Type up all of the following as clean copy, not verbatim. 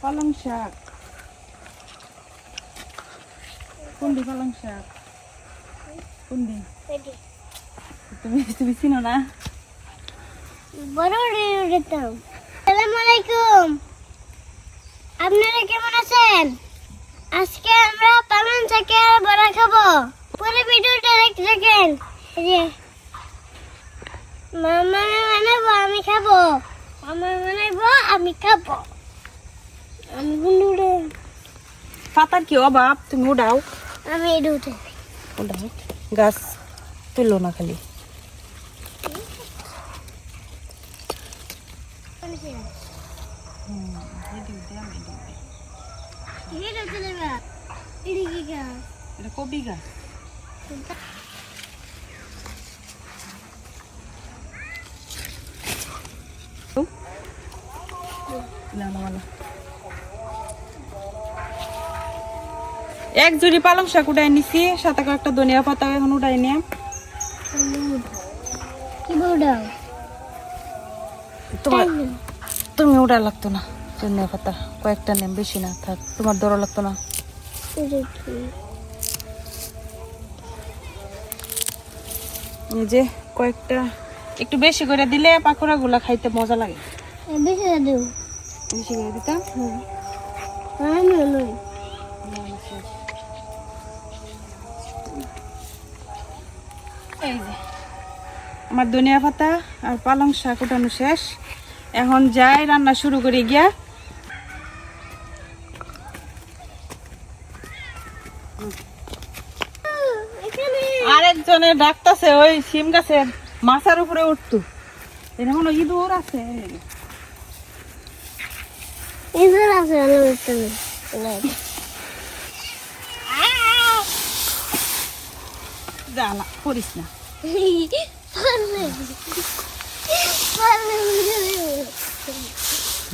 পালং শাক কোনটি পালং শাক কোনটি তুমি চিনো না? আসসালামু আলাইকুম, আপনারা কেমন আছেন? আজকে আমরা পালং শাকের বড়া খাবো। পুরো ভিডিওটা দেখতে থাকেন। মামা বানাবো, আমি খাবো। মামা বানাবো, আমি খাবো। আমি গুন্ডুরে পাতার কি অভাব, তুমি উঠাও আমি এটা উঠে উঠাও, গাছ তুললো না খালি। এটা কপি গাছ। এক জুড়ি পালং শাক উঠাই নিছি, সাথে একটা ধনিয়া পাতা এখন উঠাই নিয়ে। তুমি উঠা লাগতো না, ধনিয়া পাতা কয়েকটা নেম, বেশি না থাক, তোমার দর লাগতো না। এই যে কয়েকটা একটু বেশি করে দিলে পাকোড়া গুলা খাইতে মজা লাগে। বেশি করে দিতাম। এই যে আমার ধনিয়া পাতা আর পালং শাক উঠানো শেষ, এখন যাই রান্না শুরু করি গিয়া। আরেকজনে ডাকতেছে ওই শিম গাছের মাথার উপরে উঠতো, এরকম ইঁদুর আছে। জ্বালা করিস না।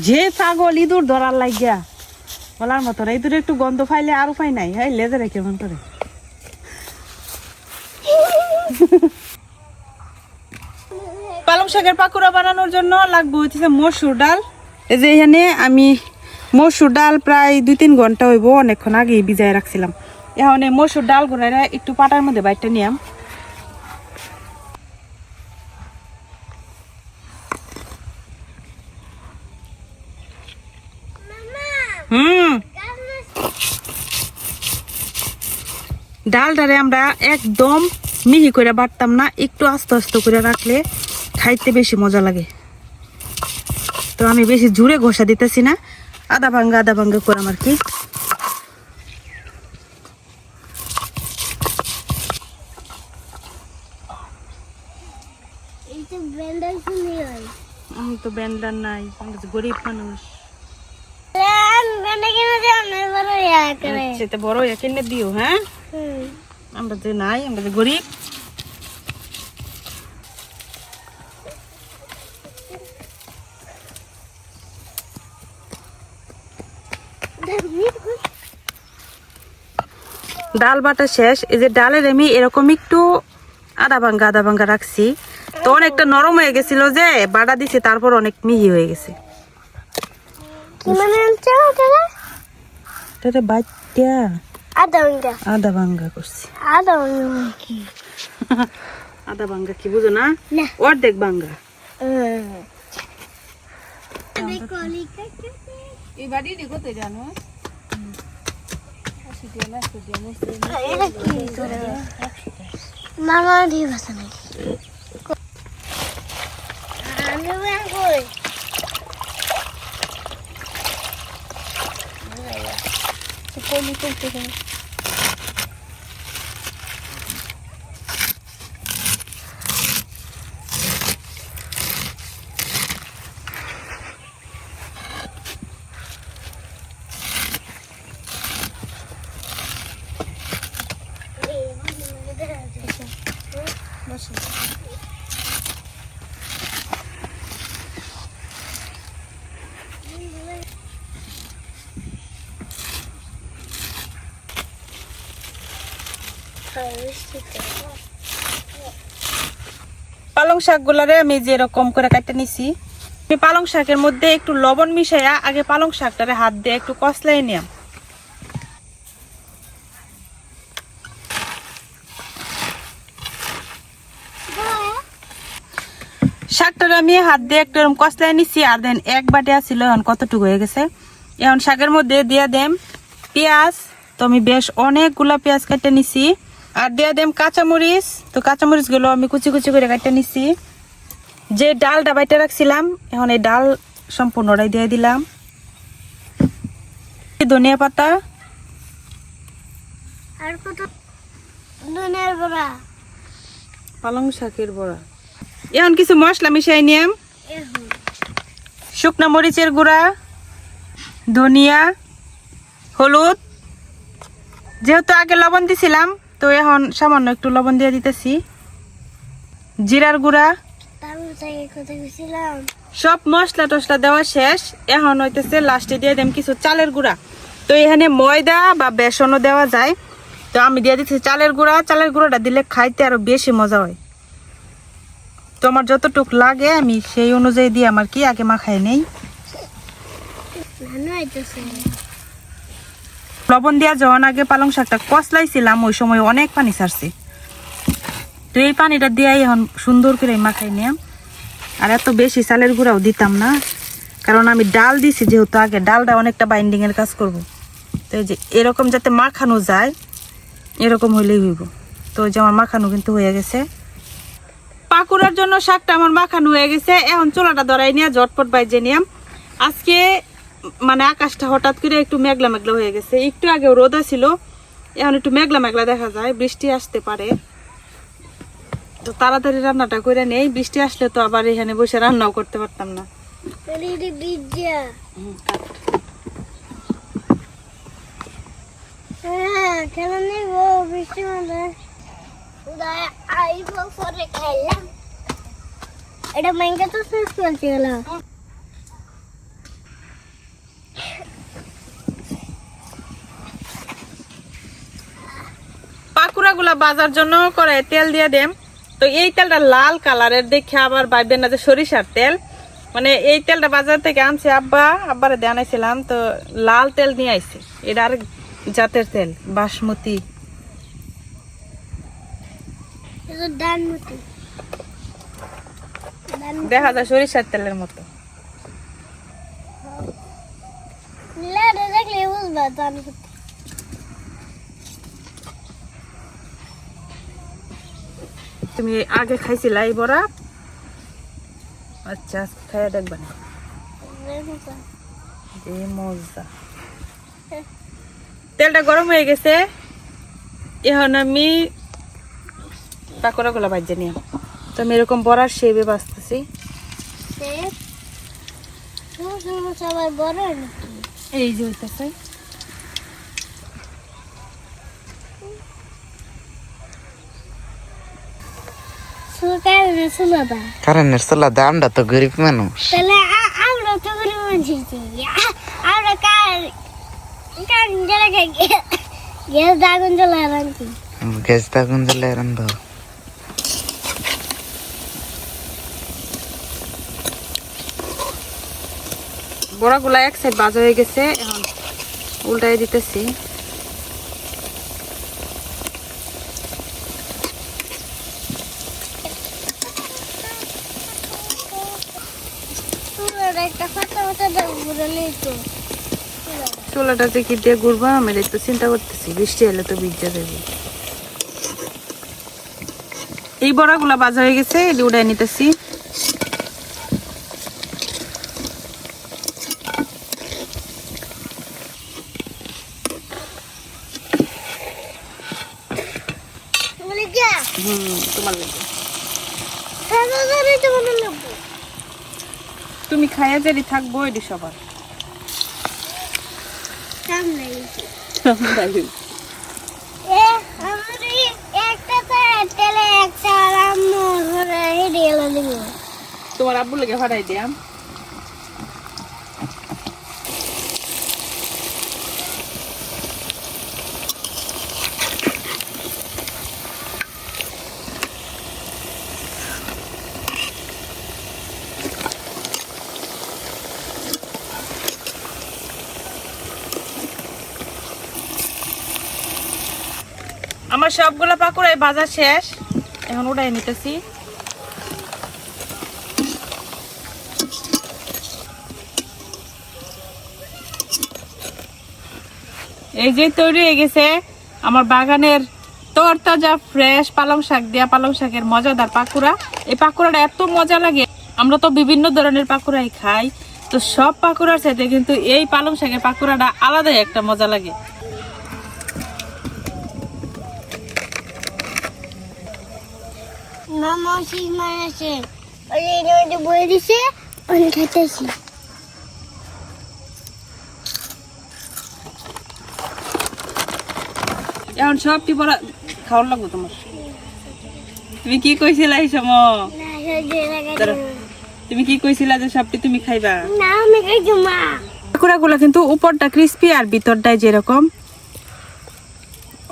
যে ছাগল ইঁদুর ধরার লাগিয়া বলার মতো না, ইঁদুর একটু গন্ধ পাইলে আরো পাই নাই, হ্যাঁ লেজারে কেমন করে। পালং শাকের পাকোড়া বানানোর জন্য লাগবে হচ্ছে মসুর ডাল। এই যে এখানে আমি মসুর ডাল প্রায় 2-3 ঘন্টা হইব, অনেকক্ষণ আগেই ভিজায় রাখছিলাম। এখন এই মসুর ডাল গুলা একটু পাটার মধ্যে বাইটটা নিয়াম। ডালটারে আমরা একদম মিহি করে বাটতাম না, একটু আস্তে আস্তে করে রাখলে খাইতে বেশি মজা লাগে। তো আমি বেশি জুড়ে ঘষা দিতেছি না, আধা ভাঙ্গা করাম আর কি। আমি তো ব্যান্ডার নাই, গরিব মানুষ। সেটা বড় কিনে দিও। হ্যাঁ, আমরা যে নাই, আমরা যে গরিব। ডাল বাটা শেষ। এই যে ডালের আমি এরকম একটু আধা ভাঙ্গা রাখছি, তো অনেকটা নরম হয়ে গেছিল, যে বাটা দিছে তারপর অনেক মিহি হয়ে গেছে। আধা ভাঙ্গা করছি। আধা ভাঙ্গা কি বুঝো না? অর্ধেক ভাঙ্গা। এই বাড়ি কত জানো? মামা দিয়ে ভাষা নাকি পালং শাক গুলারে আমি যেরকম করে কাটে নিছি আমি পালং শাকের মধ্যে একটু লবণ মিশাইয়া আগে পালং শাকটারে হাত দিয়ে একটু কষলাই নিলাম। শাকটারে আমি হাত দিয়ে একটু এরকম কষলাই নিছি। আর দেন এক বাটি আছিল, এখন কতটুকু হয়ে গেছে। এখন শাকের মধ্যে দিয়ে দেম পেঁয়াজ। তো আমি বেশ অনেকগুলা পেঁয়াজ কাটতে নিছি। আর দিয়ে দেম কাঁচামরিচ। তো কাঁচামরিচ গুলো আমি কুচি কুচি করে কাটতে নিছি। যে ডালটা বাইটে রাখছিলাম, এখন এই ডাল সম্পূর্ণটাই দিয়ে দিলাম। ধনিয়া পাতা আর কত ধনিয়ার বড়া, পালং শাকের বড়া। এখন কিছু মশলা মিশাই নিলাম। শুকনা মরিচের গুঁড়া, ধনিয়া, হলুদ। যেহেতু আগে লবণ দিছিলাম, তো এখন সামান্য একটু লবণ দিয়ে দিতেছি। জিরার গুঁড়া। সব মশলা টসলা দেওয়া শেষ। এখন হইতেছে লাস্টে দিয়ে দেম কিছু চালের গুঁড়া। তো এখানে ময়দা বা বেসনও দেওয়া যায়। তো আমি দিয়ে দিচ্ছি চালের গুঁড়া। চালের গুঁড়াটা দিলে খাইতে আরো বেশি মজা হয়। তো আমার যতটুক লাগে আমি সেই অনুযায়ী দিয়ে আমার কি আগে মাখাই নেই। লবণ দিয়া যখন আগে পালং শাকটা কষলাইছিলাম, ওই সময় অনেক পানি ছাড়ছি। তো এই পানিটা দিয়ে এখন সুন্দর করে মাখাই নিলাম। আর এত বেশি চালের গুঁড়াও দিতাম না, কারণ আমি ডাল দিছি যেহেতু আগে, ডালটা অনেকটা বাইন্ডিং এর কাজ করব। তো এই যে এরকম যাতে মাখানো যায়, এরকম হইলেই হইব। তো যে আমার মাখানো কিন্তু হয়ে গেছে। পাকুড়ার জন্য শাকটা আমার মাখানো হয়ে গেছে। এখন চুলাটা ধরাই নিয়ে ঝটপট বাইজে নিলাম। আজকে মানে আকাশটা হঠাৎ করে একটু মেঘলা মেঘলা হয়ে গেছে। একটু আগে রোদা ছিল, এখন একটু মেঘলা মেঘলা দেখা যায়, বৃষ্টি আসতে পারে। তো তাড়াতাড়ি রান্নাটা করে নেই, বৃষ্টি আসলে তো আবার এখানে বসে রান্নাও করতে পারতাম না। এটা ম্যাঙ্গো তো শেষ করতে গেল। পাকুড়া গুলা বাজার জন্য করে তেল দিয়ে দেম। তো এই তেলটা লাল কালারের দেখে আবার ভাববেন না যে সরিষার তেল। মানে এই তেলটা বাজার থেকে আনছে আব্বারে দিয়ে আনাইছিলাম। তো লাল তেল নিয়ে আইছে, এটা আরেক জাতের তেল, বাসমতি। দেখা যায় সরিষার তেলের মতো। তুমি আগে খাইছিলা এই বড়া? আচ্ছা, খাইয়া দেখবা না, মজা। তেলটা গরম হয়ে গেছে, এখন আমি পাকোড়া গুলা ভাজে নিয়ে। তো আমি এরকম বড়ার শেপে বাঁচতেছি। এই যে হইতেছে। কারেন্টের চুলা দামটা তো গরিব মানুষ। আমরা তো গরিব মানুষ, আমরা গ্যাস আগুন জ্বালায় রাখি। গ্যাস আগুন জ্বালায় রান্ধ। বড়াগুলা এক সাইড ভাজা হয়ে গেছে, এখন উল্টাই দিতেছি। চুলাটাতে কি দিয়ে ঘুরবো আমি তো চিন্তা করতেছি, বৃষ্টি এলে তো ভিজা যাবে। এই বড়াগুলা ভাজা হয়ে গেছে, এটি উঠাই নিতেছি। তুমি খাইয়া যদি থাকবো এটি সবার। তোমার আব্বু লেগে ফাটাই দিয়াম। আমার সবগুলো পাকুড়াই ভাজা শেষ, এখন উঠাই নিতেছি। এই যে তৈরি হয়ে গেছে আমার বাগানের তরতাজা ফ্রেশ পালং শাক দিয়া পালং শাকের মজাদার পাকুড়া। এই পাকুড়াটা এত মজা লাগে, আমরা তো বিভিন্ন ধরনের পাকুড়াই খাই, তো সব পাকুড়ার সাথে কিন্তু এই পালং শাকের পাকুড়াটা আলাদাই একটা মজা লাগে। মামা শীত মারাছে ওই নদী বয়ে দিছে অনেক খেতেছি। এখন সব কি পড়া খাওয়ার লাগবো তোমার? তুমি কি কইছিলা এই সময়? তুমি কি কইছিলা যে সবটি তুমি খাইবা? না আমি খাইছি মা। পাকুড়াগুলো কিন্তু উপরটা ক্রিস্পি আর ভিতরটাই যেরকম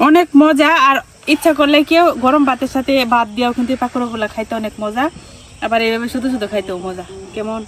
অনেক মজা। আর ইচ্ছা করলে কেউ গরম ভাতের সাথে ভাত দিয়েও কিন্তু পাকুড়াগুলো খাইতে অনেক মজা, আবার এইভাবে শুধু শুধু খাইতেও মজা। কেমন?